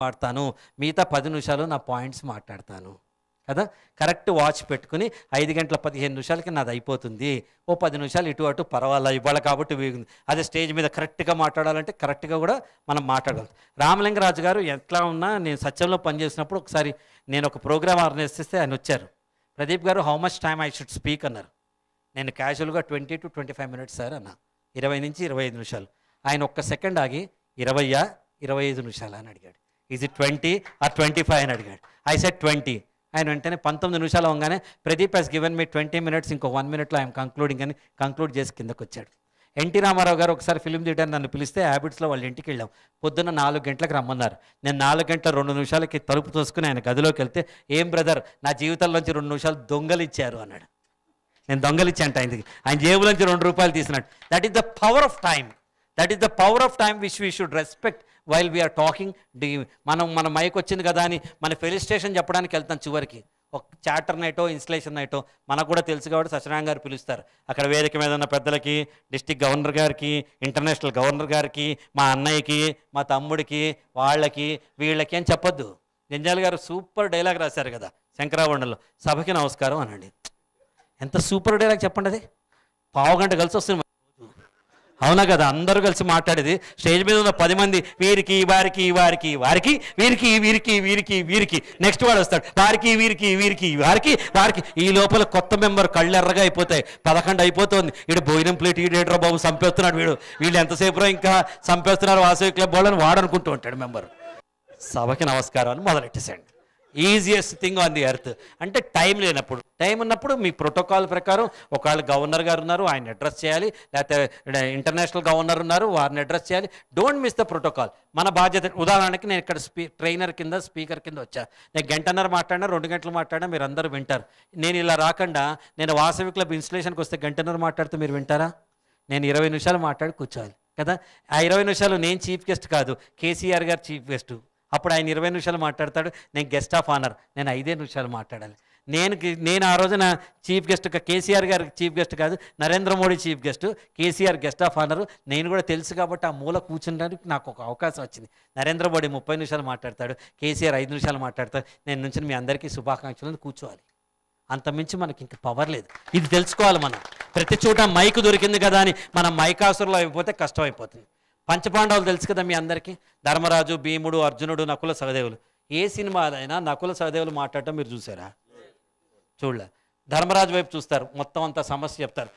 మాట్లాడతాను, మిగతా 10 నిమిషాలు నా పాయింట్స్ మాట్లాడతాను కదా. కరెక్ట్ వాచ్ పెట్టుకుని 5:15 నాది అయిపోతుంది. ఓ 10 నిమిషాలు ఇటు అటు పర్వాలా ఇవాళ కాబట్టి అదే స్టేజ్ మీద కరెక్ట్గా మాట్లాడాలంటే కరెక్ట్గా కూడా మనం మాట్లాడగలం. రామలింగరాజు గారు ఎట్లా ఉన్నా నేను సత్యంలో పనిచేసినప్పుడు ఒకసారి నేను ఒక ప్రోగ్రామ్ ఆర్గనైజ్ చేస్తే ఆయన వచ్చారు. ప్రదీప్ గారు how much time I should speak అన్నారు. నేను క్యాజువల్గా 20 to 25 minutes సార్ అన్న, 20 నుంచి 25 నిమిషాలు. ఆయన ఒక్క సెకండ్ ఆగి 20 25 నిమిషాలు అని అడిగాడు. ఈజ్ ఇట్ 20 or 25 అని అడిగాడు. I said 20. ఆయన వెంటనే 19 నిమిషాలు అవగానే Pradeep he's given me 20 minutes, ఇంకో 1 minute ఐఎమ్ కంక్లూడింగ్ అని కంక్లూడ్ చేసి కిందకు వచ్చాడు. ఎన్టీ రామారావు గారు ఒకసారి ఫిల్మ్ తీయడానికి నన్ను పిలిస్తే హ్యాబిట్స్లో వాళ్ళ ఇంటికి వెళ్ళాం. పొద్దున్న 4 గంటలకు రమ్మన్నారు. నేను 4 గంటల 2 నిమిషాలకి తలుపు తోసుకుని ఆయన గదిలోకి వెళ్తే, ఏం బ్రదర్ నా జీవితంలోంచి 2 నిమిషాలు దొంగలిచ్చారు అన్నాడు. నేను దొంగలిచ్చాంట ఆయనకి. ఆయన జేబులోంచి 2 రూపాయలు తీసినట్టు. That is the power of time. That is the power of time which we should respect while we're talking. మన మైక్ వచ్చింది కదా అని మన ఫెలిస్టేషన్ చెప్పడానికి వెళ్తాం. చివరికి ఒక చార్టర్ నైటో ఇన్స్టలేషన్ నైటో మనకు కూడా తెలుసు కాబట్టి సత్యనారాయణ గారు పిలుస్తారు. అక్కడ వేదిక మీద ఉన్న పెద్దలకి, డిస్టిక్ గవర్నర్ గారికి, ఇంటర్నేషనల్ గవర్నర్ గారికి, మా అన్నయ్యకి, మా తమ్ముడికి, వాళ్ళకి వీళ్ళకి అని చెప్పొద్దు. జంజాల్ గారు సూపర్ డైలాగ్ రాశారు కదా శంకరాభరణంలో, సభకి నమస్కారం అనండి. ఎంత సూపర్ డైలాగ్ చెప్పండి. అది పావుగంట కలిసి వస్తుంది. అవునా కదా, అందరూ కలిసి మాట్లాడేది. స్టేజ్ మీద ఉన్న 10 మంది వీరికి వారికి వారికి వారికి వీరికి వీరికి వీరికి వీరికి నెక్స్ట్ వాడు వస్తాడు, వారికి వీరికి వీరికి వారికి వారికి. ఈ లోపల కొత్త మెంబర్ కళ్ళు ఎర్రగా అయిపోతాయి. 11 అయిపోతుంది. వీడు భోజనం ప్లేట్ ఈడేట్రా బాబు చంపేస్తున్నాడు వీళ్ళు ఎంతసేపు ఇంకా చంపేస్తున్నారు వాసవి క్లబ్ వాళ్ళని వాడనుకుంటూ ఉంటాడు మెంబర్. సభకి నమస్కారం అని మొదలెట్టేసండి. Easiest thing on the earth. అంటే టైం లేనప్పుడు, టైం ఉన్నప్పుడు మీ ప్రోటోకాల్ ప్రకారం ఒకవేళ గవర్నర్ గారు ఉన్నారు, ఆయన అడ్రస్ చేయాలి, లేకపోతే ఇంటర్నేషనల్ గవర్నర్ ఉన్నారు, వారిని అడ్రస్ చేయాలి. Don't miss the protocol. మన బాధ్యత. ఉదాహరణకి నేను ఇక్కడ ట్రైనర్ కింద స్పీకర్ కింద వచ్చా. నేను 1 గంటన్నర మాట్లాడినా, 2 గంటలు మాట్లాడినా మీరు అందరూ వింటారు. నేను ఇలా రాకుండా నేను వాసవి క్లబ్ ఇన్స్టలేషన్కి వస్తే 1 గంటన్నర మాట్లాడితే మీరు వింటారా? నేను 20 నిమిషాలు మాట్లాడి కూర్చోవాలి కదా. ఆ 20 నిమిషాలు నేను చీఫ్ గెస్ట్ కాదు, కేసీఆర్ గారు చీఫ్ గెస్ట్. అప్పుడు ఆయన 20 నిమిషాలు మాట్లాడతాడు, నేను గెస్ట్ ఆఫ్ ఆనర్, నేను 5 నిమిషాలు మాట్లాడాలి. నేను ఆ రోజున చీఫ్ గెస్ట్, కేసీఆర్ గారు చీఫ్ గెస్ట్ కాదు, Narendra Modi chief guest, KCR guest of honour. నేను కూడా తెలుసు కాబట్టి ఆ మూల కూర్చుండడానికి నాకు ఒక అవకాశం వచ్చింది. నరేంద్ర మోడీ 30 నిమిషాలు మాట్లాడతాడు, కేసీఆర్ 5 నిమిషాలు మాట్లాడతాడు. నేను నుంచి మీ అందరికీ శుభాకాంక్షలను కూర్చోవాలి. అంతమించి మనకి ఇంక పవర్ లేదు. ఇది తెలుసుకోవాలి మనం. ప్రతి చోట మైకు దొరికింది కదా అని మనం మైకాసురులో అయిపోతే కష్టం అయిపోతుంది. పంచపాండవులు తెలుసు కదా మీ అందరికీ, ధర్మరాజు, భీముడు, అర్జునుడు, నకుల సహదేవులు. ఏ సినిమాలైనా నకుల సహదేవులు మాట్లాడటం మీరు చూసారా? చూడలే. ధర్మరాజు వైపు చూస్తారు, మొత్తం అంతా సమస్య చెప్తారు.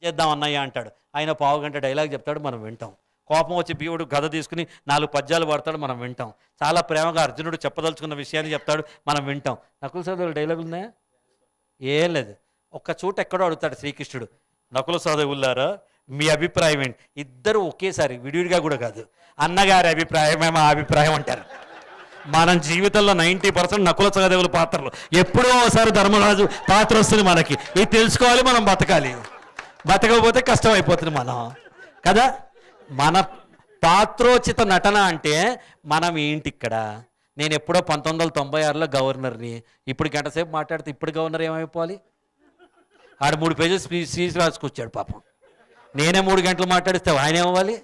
ఏం చేద్దాం అన్నయ్య అంటాడు, ఆయన 1/2 గంట డైలాగ్ చెప్తాడు, మనం వింటాం. కోపం వచ్చి భీముడు గద తీసుకుని 4 పద్యాలు పడతాడు, మనం వింటాం. చాలా ప్రేమగా అర్జునుడు చెప్పదలుచుకున్న విషయాన్ని చెప్తాడు, మనం వింటాం. నకుల సహదేవులు డైలాగులు ఉన్నాయా? ఏం లేదు. ఒక్క చోట ఎక్కడో అడుగుతాడు శ్రీకృష్ణుడు, నకుల సహదేవులారా మీ అభిప్రాయం ఏంటి? ఇద్దరు ఒకేసారి, విడివిడిగా కూడా కాదు, అన్నగారి అభిప్రాయమే మా అభిప్రాయం అంటారు. మనం జీవితంలో 90% నకుల సహదేవుల పాత్రలు. ఎప్పుడో ఒకసారి ధర్మరాజు పాత్ర వస్తుంది మనకి. ఇది తెలుసుకోవాలి, మనం బతకాలి. బతకపోతే కష్టం అయిపోతుంది మనం కదా. మన పాత్రోచిత నటన అంటే మనం ఏంటి ఇక్కడ. నేను ఎప్పుడో 1996లో గవర్నర్ని, ఇప్పుడు గంట సేపు మాట్లాడితే ఇప్పుడు గవర్నర్ ఏమైపోవాలి? ఆడు 3 పేజెస్ స్పీచ్ రాసుకొచ్చాడు పాపం. నేనే 3 గంటలు మాట్లాడిస్తే ఆయన ఏమవ్వాలి?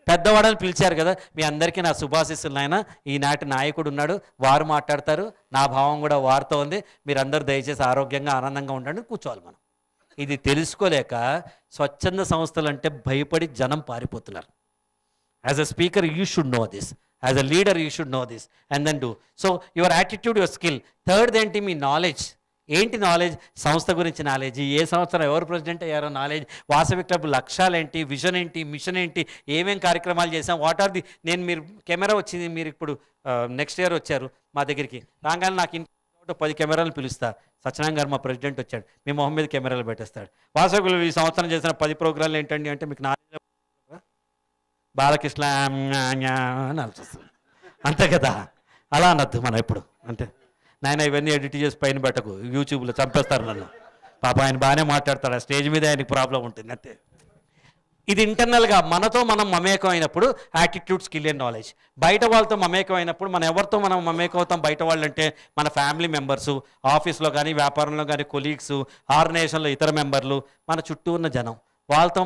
పెద్దవాడని పిలిచారు కదా. మీ అందరికీ నా శుభాశీస్సులు. నాయన ఈనాటి నాయకుడు ఉన్నాడు, వారు మాట్లాడతారు, నా భావం కూడా వారితో ఉంది. మీరందరూ దయచేసి ఆరోగ్యంగా ఆనందంగా ఉండండి, కూర్చోవాలి మనం. ఇది తెలుసుకోలేక స్వచ్ఛంద సంస్థలు అంటే భయపడి జనం పారిపోతున్నారు. As a speaker you should know this, as a leader you should know this and then do. So your attitude, your skill. Third ఏంటి? మీ నాలెడ్జ్. ఏంటి నాలెడ్జ్? సంస్థ గురించి నాలెడ్జ్, ఏ సంవత్సరం ఎవరు ప్రెసిడెంట్ అయ్యారో నాలెడ్జ్, వాసవి క్లబ్ లక్ష్యాలేంటి, విజన్ ఏంటి, మిషన్ ఏంటి, ఏమేం కార్యక్రమాలు చేసాం, వాట్ ఆర్ ది. మీరు కెమెరా వచ్చింది, మీరు ఇప్పుడు నెక్స్ట్ ఇయర్ వచ్చారు మా దగ్గరికి, రాగానే నాకు ఇంట్లో 10 కెమెరాలు పిలుస్తా. సత్యనారాయణ గారు మా ప్రెసిడెంట్ వచ్చాడు, మీ మొహం మీద కెమెరాలు పెట్టేస్తాడు. వాసవి క్లబ్ ఈ సంవత్సరం చేసిన 10 ప్రోగ్రాంలు ఏంటండి అంటే మీకు నాలెడ్జ్ బాలకృష్ణ అని ఆలోచిస్తుంది అంతే కదా. అలా అనద్దు మనం ఎప్పుడు. అంటే నాయన ఇవన్నీ ఎడిట్ చేసి పైన పెట్టకు, యూట్యూబ్లో చంపేస్తారు నన్ను. పాప ఆయన బాగానే మాట్లాడతాడు, ఆ స్టేజ్ మీద ఆయనకి ప్రాబ్లం ఉంటుంది అంతే. ఇది ఇంటర్నల్గా మనతో మనం మమేకం అయినప్పుడు యాటిట్యూడ్, స్కిల్ అండ్ నాలెడ్జ్. బయట వాళ్ళతో మమేకం అయినప్పుడు మనం ఎవరితో మనం మమేకం అవుతాం? బయట వాళ్ళు అంటే మన ఫ్యామిలీ మెంబర్సు, ఆఫీస్లో కానీ వ్యాపారంలో కానీ కొలీగ్స్, ఆర్గనైజేషన్లో ఇతర మెంబర్లు, మన చుట్టూ ఉన్న జనం, వాళ్ళతో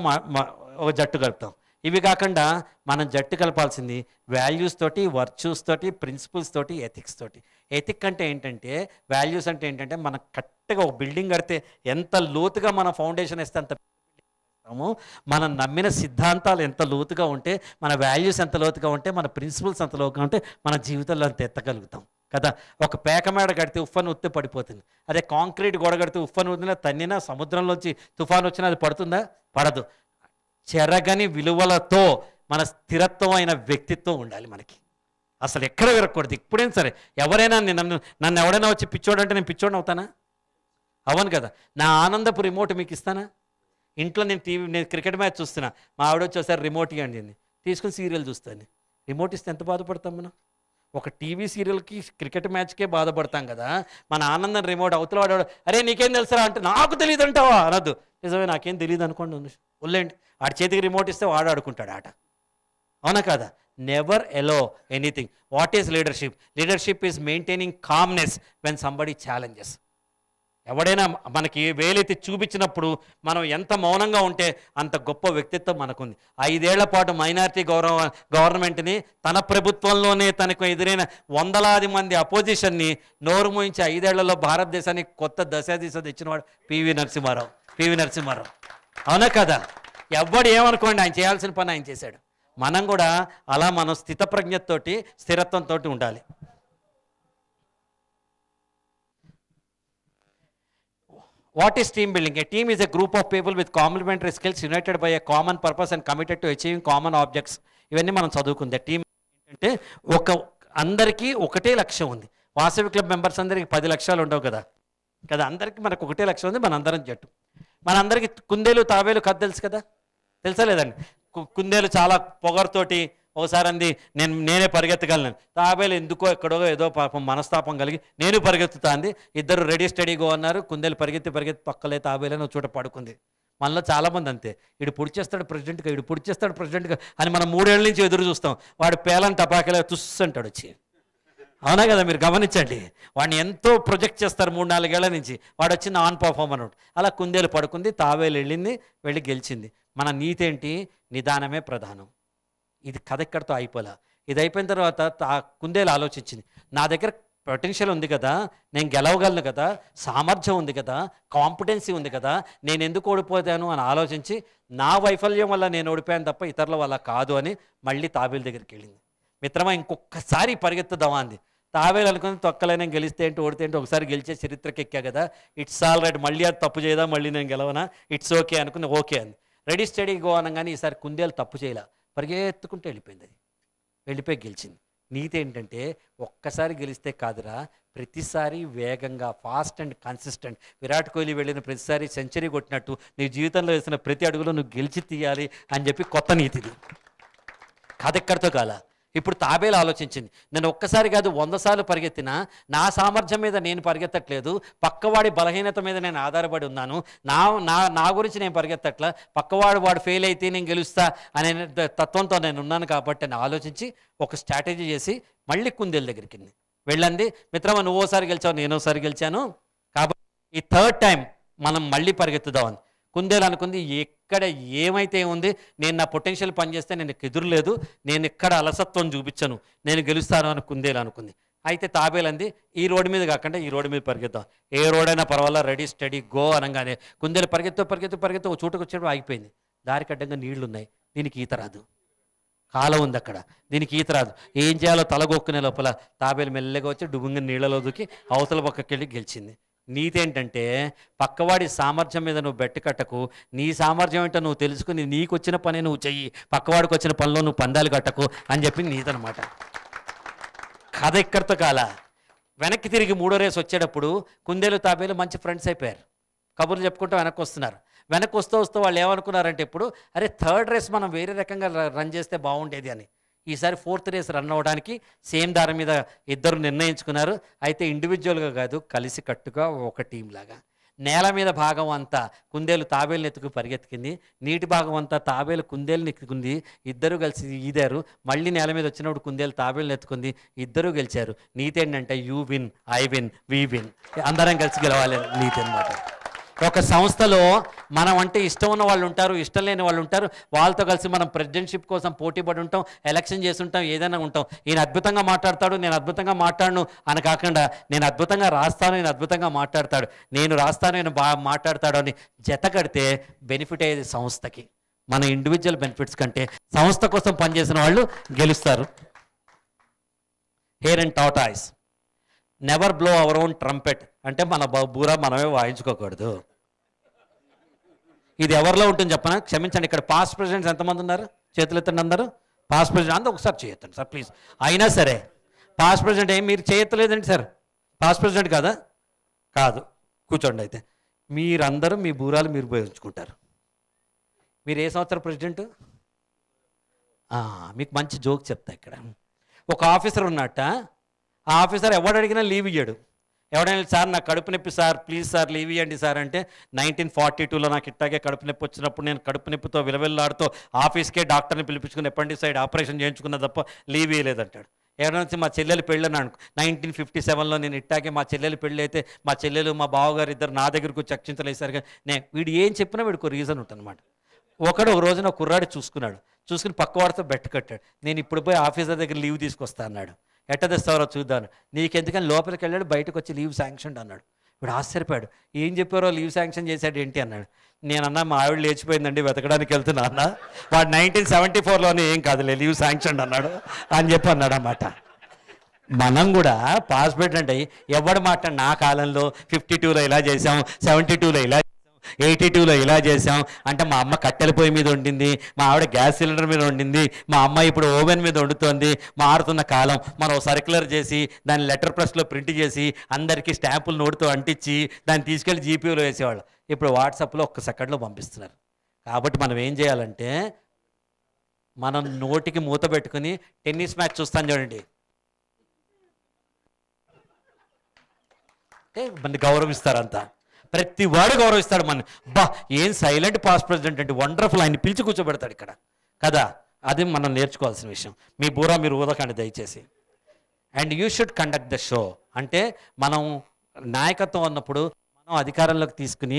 ఒక జట్టు కలుపుతాం. ఇవి కాకుండా మనం జట్టు కలపాల్సింది వాల్యూస్ తోటి, వర్చ్యూస్ తోటి, ప్రిన్సిపల్స్ తోటి, ఎథిక్స్ తోటి. ఎథిక్ అంటే ఏంటంటే, వాల్యూస్ అంటే ఏంటంటే, మనం కరెక్ట్గా ఒక బిల్డింగ్ కడితే ఎంత లోతుగా మన ఫౌండేషన్ వేస్తే అంత మనం నమ్మిన సిద్ధాంతాలు ఎంత లోతుగా ఉంటే, మన వాల్యూస్ ఎంత లోతుగా ఉంటే, మన ప్రిన్సిపల్స్ ఎంత లోతుగా ఉంటే మన జీవితంలో అంత ఎత్తగలుగుతాం కదా. ఒక పేక మేడ కడితే ఉఫ్ఫను ఉత్తి పడిపోతుంది. అదే కాంక్రీట్ గోడ కడితే ఉఫ్ఫను వదిలినా తన్నినా సముద్రంలోంచి తుఫాను వచ్చినా అది పడుతుందా? పడదు. చెరగని విలువలతో మన స్థిరత్వమైన వ్యక్తిత్వం ఉండాలి మనకి. అసలు ఎక్కడ విరగకూడదు. ఇప్పుడైనా సరే ఎవరైనా నన్ను ఎవడైనా వచ్చి పిచ్చోడంటే నేను పిచ్చోడిని అవుతానా? అవను కదా. నా ఆనందపు రిమోట్ మీకు ఇస్తానా? ఇంట్లో నేను క్రికెట్ మ్యాచ్ చూస్తున్నా, మా ఆవిడ వచ్చేసారి రిమోట్ ఇవ్వండి అని తీసుకుని సీరియల్ చూస్తాను. రిమోట్ ఇస్తే ఎంత బాధపడతాం మనం? ఒక టీవీ సీరియల్కి క్రికెట్ మ్యాచ్కే బాధపడతాం కదా. మన ఆనందం రిమోట్ అవతల వాడు అరే నీకేం తెలుసా అంటే నాకు తెలియదు అంటావా అనద్దు. నిజమే నాకేం తెలియదు అనుకోండి, వదిలేండి. ఆడి చేతికి రిమోట్ ఇస్తే వాడు ఆడుకుంటాడు ఆట. అవునా కదా? Never allow anything. What is leadership? Leadership is maintaining calmness when somebody challenges. ఎవడైనా మనకి వేలెత్తి చూపించినప్పుడు మనం ఎంత మౌనంగా ఉంటే అంత గొప్ప వ్యక్తిత్వం మనకుంది. 5 ఏళ్ల పాటు మైనారిటీ గవర్నమెంట్ని తన ప్రభుత్వంలోనే తనకు ఎదురైన వందలాది మంది అపోజిషన్ని నోరు మూయించి 5 ఏళ్లలో భారతదేశానికి కొత్త దశ తెచ్చినవాడు పివి నరసింహారావు. అవునా కదా? ఎవడు ఏమనుకోండి, ఆయన చేయాల్సిన పని ఆయన చేశాడు. మనం కూడా అలా మనం స్థితప్రజ్ఞతోటి, స్థిరత్వంతో ఉండాలి. What is team building? A team is a group of people with complementary skills united by a common purpose and committed to achieving common objects. ఇవన్నీ మనం చదువుకుంది. టీం ఏంటంటే అందరికీ ఒకటే లక్ష్యం ఉంది. వాసవి క్లబ్ మెంబర్స్ అందరికీ 10 లక్ష్యాలు ఉండవు కదా. అందరికీ మనకు ఒకటే లక్ష్యం ఉంది. మనందరం జట్టు. మనందరికీ కుందేలు తాబేలు కథ తెలుసు కదా, తెలుసా లేదండి? కుందేలు చాలా పొగరుతోటి ఒకసారి అంది నేనే పరిగెత్తగలను. తాబేలు ఎందుకో ఎక్కడో ఏదో పాపం మనస్తాపం కలిగి నేను పరిగెత్తుతా అంది. ఇద్దరు రెడీ స్టడీగో అన్నారు. కుందేలు పరిగెత్తి పక్కలే తాబేలని చోట పడుకుంది. మనలో చాలామంది అంతే, ఇడు పొడిచేస్తాడు ప్రెసిడెంట్గా అని మనం 3 ఏళ్ళ నుంచి ఎదురు చూస్తాం. వాడు పేలని టపాకలే తుస్ అంటాడు వచ్చి. అవునా కదా? మీరు గమనించండి. వాడిని ఎంతో ప్రొజెక్ట్ చేస్తారు 3-4 ఏళ్ల నుంచి. వాడు వచ్చి నాన్ పర్ఫార్మర్ అన్నట్టు. అలా కుందేలు పడుకుంది, తాబేలు వెళ్ళి గెలిచింది. మన నీతి ఏంటి? నిదానమే ప్రధానం. ఇది కథ ఇక్కడితో అయిపోలే. ఇది అయిపోయిన తర్వాత కుందేలు ఆలోచించింది, నా దగ్గర పొటెన్షియల్ ఉంది కదా, నేను గెలవగలను కదా, సామర్థ్యం ఉంది కదా, కాంపిటెన్సీ ఉంది కదా, నేను ఎందుకు ఓడిపోతాను అని ఆలోచించి నా వైఫల్యం వల్ల నేను ఓడిపోయాను తప్ప ఇతరుల వల్ల కాదు అని మళ్ళీ తాబేలు దగ్గరికి వెళ్ళింది. మిత్రమా ఇంకొకసారి పరిగెత్తుదామా అంది. తాబేలు అనుకుని తొక్కలైనా గెలిస్తే ఏంటి ఓడితే ఏంటి, ఒకసారి గెలిచే చరిత్రకి ఎక్కా కదా, ఇట్స్ ఆల్ రైట్, మళ్ళీ అది తప్పు చేయదా, మళ్ళీ నేను గెలవనా, ఇట్స్ ఓకే అనుకుని ఓకే అంది. రెడీ స్టడీ గో అనగానే ఈసారి కుందేలు తప్పు చేయలే, పరిగెత్తుకుంటూ వెళ్ళిపోయింది. అది వెళ్ళిపోయి గెలిచింది. నీతి ఏంటంటే ఒక్కసారి గెలిస్తే కాదురా, ప్రతిసారి వేగంగా fast and consistent. Virat Kohli వెళ్ళిన ప్రతిసారి సెంచరీ కొట్టినట్టు నీ జీవితంలో వేసిన ప్రతి అడుగులో నువ్వు గెలిచి తీయాలి అని చెప్పి కొత్త నీతిది. కథ ఎక్కడితో కాలా. ఇప్పుడు తాబేలు ఆలోచించింది, నేను ఒక్కసారి కాదు 100 సార్లు పరిగెత్తినా నా సామర్థ్యం మీద నేను పరిగెత్తట్లేదు, పక్కవాడి బలహీనత మీద నేను ఆధారపడి ఉన్నాను, నా గురించి నేను పరిగెత్తట్లా, వాడు ఫెయిల్ అయితే నేను గెలుస్తా అనే తత్వంతో నేను ఉన్నాను కాబట్టి అని ఆలోచించి ఒక స్ట్రాటజీ చేసి మళ్ళీ కుందేలు దగ్గరికి వెళ్ళండి. మిత్రమా నువ్వు ఓసారి గెలిచావు, నేను ఒకసారి గెలిచాను, కాబట్టి ఈ 3rd టైం మనం మళ్ళీ పరిగెత్తుదామని. కుందేలు అనుకుంది, ఎక్కడ ఏమైతే ఉంది, నేను నా పొటెన్షియల్ పనిచేస్తే నేను ఎదురులేదు, నేను ఎక్కడ అలసత్వం చూపించను, నేను గెలుస్తాను అని కుందేలు అనుకుంది. అయితే తాబేలు అంది, ఈ రోడ్డు మీద కాకుండా ఈ రోడ్డు మీద పరిగెత్తాం, ఏ రోడ్ అయినా పర్వాలా, రెడీ స్టడీ గో అనగానే కుందేలు పరిగెత్తు ఒక చోటుకు వచ్చేటప్పుడు ఆగిపోయింది. దారికి అడ్డంగా నీళ్లు ఉన్నాయి, దీనికి ఈత రాదు, కాలం ఉంది అక్కడ, దీనికి ఈత రాదు, ఏం చేయాలో తలగొక్కునే లోపల తాబేలు మెల్లగా వచ్చి డుబుంగా నీళ్ళలో దూకి అవతల పక్కకి వెళ్ళి గెలిచింది. నీతి ఏంటంటే పక్కవాడి సామర్థ్యం మీద నువ్వు బెట్టు కట్టకు, నీ సామర్థ్యం ఏంటో నువ్వు తెలుసుకుని నీకు వచ్చిన పని నువ్వు చెయ్యి, పక్కవాడికి వచ్చిన పనిలో నువ్వు పందాలు కట్టకు అని చెప్పి నీతి అనమాట. కథ ఇక్కడితో కాల. వెనక్కి తిరిగి 3వ రేసు వచ్చేటప్పుడు కుందేలు తాబేలు మంచి ఫ్రెండ్స్ అయిపోయారు, కబుర్లు చెప్పుకుంటూ వెనక్కి వస్తున్నారు. వెనక్కి వస్తూ వాళ్ళు ఏమనుకున్నారంటే ఇప్పుడు అరే 3rd రేస్ మనం వేరే రకంగా రన్ చేస్తే బాగుండేది అని. ఈసారి 4th రేస్ రన్ అవ్వడానికి సేమ్ దారి మీద ఇద్దరు నిర్ణయించుకున్నారు. అయితే ఇండివిజువల్గా కాదు, కలిసి కట్టుగా ఒక టీం లాగా. నేల మీద భాగం అంతా కుందేలు తాబేలుని ఎత్తుకు పరిగెత్తికింది, నీటి భాగం అంతా తాబేలు కుందేలుని ఎత్తుకుంది. ఇద్దరు కలిసి ఈదారు. మళ్ళీ నేల మీద వచ్చినప్పుడు కుందేలు తాబేలుని ఎత్తుకుంది, ఇద్దరు గెలిచారు. నీతి ఏంటంటే you win, I win, we win, అందరం కలిసి గెలవాలి నీతి అనమాట. ఒక సంస్థలో మనం అంటే ఇష్టం ఉన్న వాళ్ళు ఉంటారు, ఇష్టం లేని వాళ్ళు ఉంటారు. వాళ్ళతో కలిసి మనం ప్రెసిడెంట్షిప్ కోసం పోటీ పడి ఉంటాం, ఎలక్షన్ చేస్తుంటాం, ఏదైనా ఉంటాం. ఈయన అద్భుతంగా మాట్లాడతాడు, నేను అద్భుతంగా మాట్లాడను అని కాకుండా నేను అద్భుతంగా రాస్తాను, నేను అద్భుతంగా మాట్లాడతాడు, నేను రాస్తాను, నేను బాగా మాట్లాడతాడు అని జత కడితే బెనిఫిట్ అయ్యేది సంస్థకి. మన ఇండివిజువల్ బెనిఫిట్స్ కంటే సంస్థ కోసం పనిచేసిన వాళ్ళు గెలుస్తారు. Hair and tortoise, never blow our own trumpet, అంటే మన బూరా మనమే వాయించుకోకూడదు. ఇది ఎవరిలో ఉంటుంది చెప్పనా? క్షమించండి, ఇక్కడ పాస్ట్ ప్రెసిడెంట్స్ ఎంతమంది ఉన్నారు? చేతులు ఎత్తండి అందరూ. పాస్ట్ ప్రెసిడెంట్ అందరూ ఒకసారి చేయొద్దండి సార్ ప్లీజ్. అయినా సరే పాస్ట్ ప్రెసిడెంట్ ఏం మీరు చేయట్లేదండి సార్? పాస్ట్ ప్రెసిడెంట్ కాదా? కాదు, కూర్చోండి. అయితే మీరందరూ మీ బూరాలు మీరు ఉపయోగించుకుంటారు. మీరు ఏ సంవత్సరం ప్రెసిడెంట్? మీకు మంచి జోక్ చెప్తా. ఇక్కడ ఒక ఆఫీసర్ ఉన్నట్ట, ఆ ఆఫీసర్ ఎవడు అడిగినా లీవ్ ఇయ్యాడు. ఎవడైనా సార్ నాకు కడుపు నొప్పి సార్ ప్లీజ్ సార్ లీవ్ ఇవ్వండి సార్ అంటే 1942లో నాకు ఇట్టాగే కడుపు నొప్పి వచ్చినప్పుడు నేను కడుపు నొప్పితో విలవిల్లాడుతూ ఆఫీస్కే డాక్టర్ని పిలిపించుకుని అపెండిసైడ్ ఆపరేషన్ చేయించుకున్న తప్ప లీవ్ ఇవ్వలేదంటాడు. ఎవరైనా వచ్చి మా చెల్లెలు పెళ్ళని అనుకో, 1957లో నేను ఇట్టాగే మా చెల్లెలు పెళ్ళి అయితే మా చెల్లెలు మా బావగారు ఇద్దరు నా దగ్గరకు చర్చించలేసారుగా. వీడు ఏం చెప్పినా వీడికి రీజన్ ఉంటుందన్నమాట. ఒక రోజున ఒక కుర్రాడు చూసుకుని పక్కవాడితో బెట్ట కట్టాడు, నేను ఇప్పుడు పోయి ఆఫీసర్ దగ్గర లీవ్ తీసుకొస్తా అన్నాడు. ఎట్ట తెస్తారో చూద్దాను. నీకెందుకని లోపలికి వెళ్ళాడు, బయటకు వచ్చి లీవ్ శాంక్షన్ అన్నాడు. ఇప్పుడు ఆశ్చర్యపోయాడు, ఏం చెప్పారో లీవ్ శాంక్షన్ చేశాడు ఏంటి అన్నాడు. నేనన్నా మా ఆవిడ లేచిపోయిందండి వెతకడానికి వెళ్తున్నా అన్న. వాడు 1974లోనే ఏం కాదులే లీవ్ శాంక్షన్ అన్నాడు అని చెప్పి అన్నాడు అన్నమాట. మనం కూడా పాస్ పెట్టండి ఎవడు మాట, నా కాలంలో 52లో ఇలా చేసాం, 72లో ఇలా 82లో ఇలా చేసాం అంటే మా అమ్మ కట్టెల పొయ్యి మీద వండింది, మా ఆవిడ గ్యాస్ సిలిండర్ మీద వండింది, మా అమ్మ ఇప్పుడు ఓవెన్ మీద వండుతోంది. మారుతున్న కాలం, మనం సర్క్యులర్ చేసి దాన్ని లెటర్ ప్రెస్లో ప్రింట్ చేసి అందరికీ స్టాంపులు నోటుతో అంటించి దాన్ని తీసుకెళ్ళి జీపీలో వేసేవాళ్ళు. ఇప్పుడు వాట్సాప్లో ఒక్క సెకండ్లో పంపిస్తున్నారు. కాబట్టి మనం ఏం చేయాలంటే మనం నోటికి మూత పెట్టుకుని టెన్నిస్ మ్యాచ్ చూస్తాను చూడండి, మన గౌరవిస్తారంతా, ప్రతి వాడు గౌరవిస్తాడు మన. ఏం సైలెంట్ పాస్ట్ ప్రెసిడెంట్ అంటే వండర్ఫుల్, ఆయన పిలిచి కూర్చోబెడతాడు ఇక్కడ కదా. అది మనం నేర్చుకోవాల్సిన విషయం. మీ బూరా మీరు ఊదకండి దయచేసి. And you should conduct the show. అంటే మనం నాయకత్వం ఉన్నప్పుడు మనం అధికారంలోకి తీసుకుని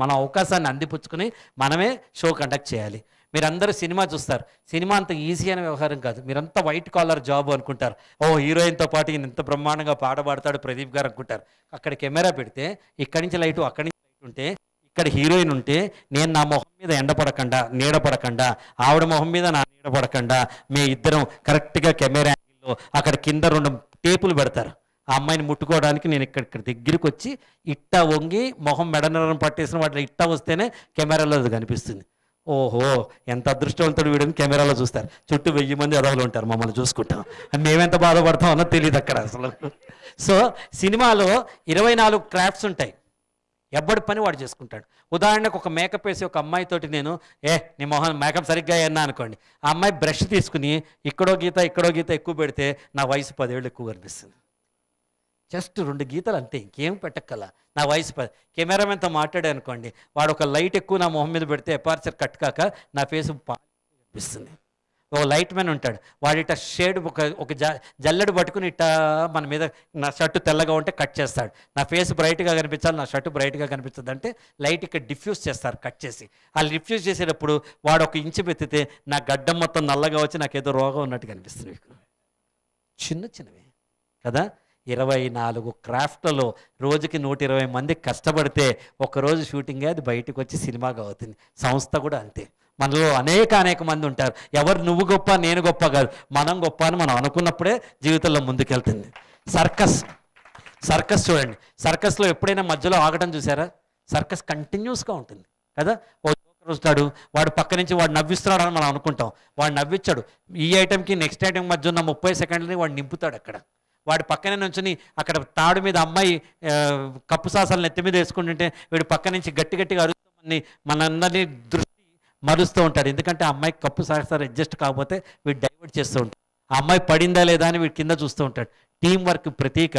మన అవకాశాన్ని అందిపుచ్చుకుని మనమే షో కండక్ట్ చేయాలి. మీరందరూ సినిమా చూస్తారు, సినిమా అంత ఈజీ అనే వ్యవహారం కాదు. మీరంతా వైట్ కాలర్ జాబ్ అనుకుంటారు. హీరోయిన్తో పాటు ఈయన ఇంత బ్రహ్మాండంగా పాడబడతాడు ప్రదీప్ గారు అనుకుంటారు. అక్కడ కెమెరా పెడితే ఇక్కడి నుంచి లైటు అక్కడి నుంచి లైట్ ఉంటే ఇక్కడ హీరోయిన్ ఉంటే నేను నా మొహం మీద ఎండపడకుండా నీడపడకుండా ఆవిడ మొహం మీద నా నీడపడకుండా మీ ఇద్దరం కరెక్ట్గా కెమెరా యాంగిల్లో అక్కడ కింద 2 టేపులు పెడతారు. ఆ అమ్మాయిని ముట్టుకోవడానికి నేను ఇక్కడ దగ్గరికి వచ్చి ఇట్టా వంగి మొహం మెడనరం పట్టేసిన వాటిలో ఇట్టా వస్తేనే కెమెరాలో అది కనిపిస్తుంది. ఓహో ఎంత అదృష్టవంతుడు వీడిని కెమెరాలో చూస్తారు. చుట్టూ 1000 మంది అదవులు ఉంటారు, మమ్మల్ని చూసుకుంటాం. మేమెంత బాధపడతాం అన్నది తెలియదు అక్కడ అసలు. సో సినిమాలో 24 క్రాఫ్ట్స్ ఉంటాయి, ఎవ్వడి పని వాడు చేసుకుంటాడు. ఉదాహరణకు ఒక మేకప్ వేసి ఒక అమ్మాయితోటి నేను నీ మొహం మేకప్ సరిగ్గా అన్నా అనుకోండి, ఆ అమ్మాయి బ్రష్ తీసుకుని ఇక్కడో గీత ఎక్కువ పెడితే నా వయసు 10 ఏళ్ళు ఎక్కువ కనిపిస్తుంది. జస్ట్ 2 గీతలు అంతే, ఇంకేం పెట్టక్కల. నా వయసు 10. కెమెరామెన్తో మాట్లాడే అనుకోండి, వాడు ఒక లైట్ ఎక్కువ నా మొహం మీద పెడితే అపార్చర్ కట్ కాక నా ఫేస్ కనిపిస్తుంది. ఒక లైట్ మ్యాన్ ఉంటాడు, వాడు ఇట్లా షేడ్ ఒక జల్లెడు పట్టుకుని ఇట్లా మన మీద నా షర్టు తెల్లగా ఉంటే కట్ చేస్తాడు. నా ఫేస్ బ్రైట్గా కనిపించాలి, నా షర్టు బ్రైట్గా కనిపిస్తుంది అంటే లైట్ ఇక్కడ డిఫ్యూజ్ చేస్తారు కట్ చేసి. ఆ డిఫ్యూజ్ చేసేటప్పుడు వాడు 1 ఇంచు పెత్తితే నా గడ్డం మొత్తం నల్లగా వచ్చి నాకు ఏదో రోగం ఉన్నట్టు కనిపిస్తుంది. చిన్నవే కదా. 24 క్రాఫ్ట్లలో రోజుకి 120 మంది కష్టపడితే ఒకరోజు షూటింగే అది బయటకు వచ్చి సినిమాగా అవుతుంది. సంస్థ కూడా అంతే. మనలో అనేక మంది ఉంటారు. ఎవరు నువ్వు గొప్ప నేను గొప్ప కాదు, మనం గొప్ప అని మనం అనుకున్నప్పుడే జీవితంలో ముందుకెళ్తుంది. సర్కస్ చూడండి, సర్కస్లో ఎప్పుడైనా మధ్యలో ఆగటం చూసారా? సర్కస్ కంటిన్యూస్గా ఉంటుంది కదా. వస్తాడు, వాడు పక్క నుంచి వాడు నవ్విస్తున్నాడు అని మనం అనుకుంటాం, వాడు నవ్వించాడు. ఈ ఐటెంకి నెక్స్ట్ ఐటెం మధ్య ఉన్న 30 సెకండ్లని వాడు నింపుతాడు. అక్కడ వాడి పక్కనే నుంచుని అక్కడ తాడు మీద అమ్మాయి కప్పు సాసాలను ఎత్తి మీద వేసుకుంటుంటే వీడు పక్క నుంచి గట్టిగా అరుస్తామని మనందరినీ దృష్టి మరుస్తూ ఉంటాడు. ఎందుకంటే ఆ అమ్మాయికి కప్పు సాసాలు అడ్జస్ట్ కాకపోతే వీడు డైవర్ట్ చేస్తూ ఉంటాడు. ఆ అమ్మాయి పడిందా లేదా అని వీడు కింద చూస్తూ ఉంటాడు. టీం వర్క్ ప్రతీక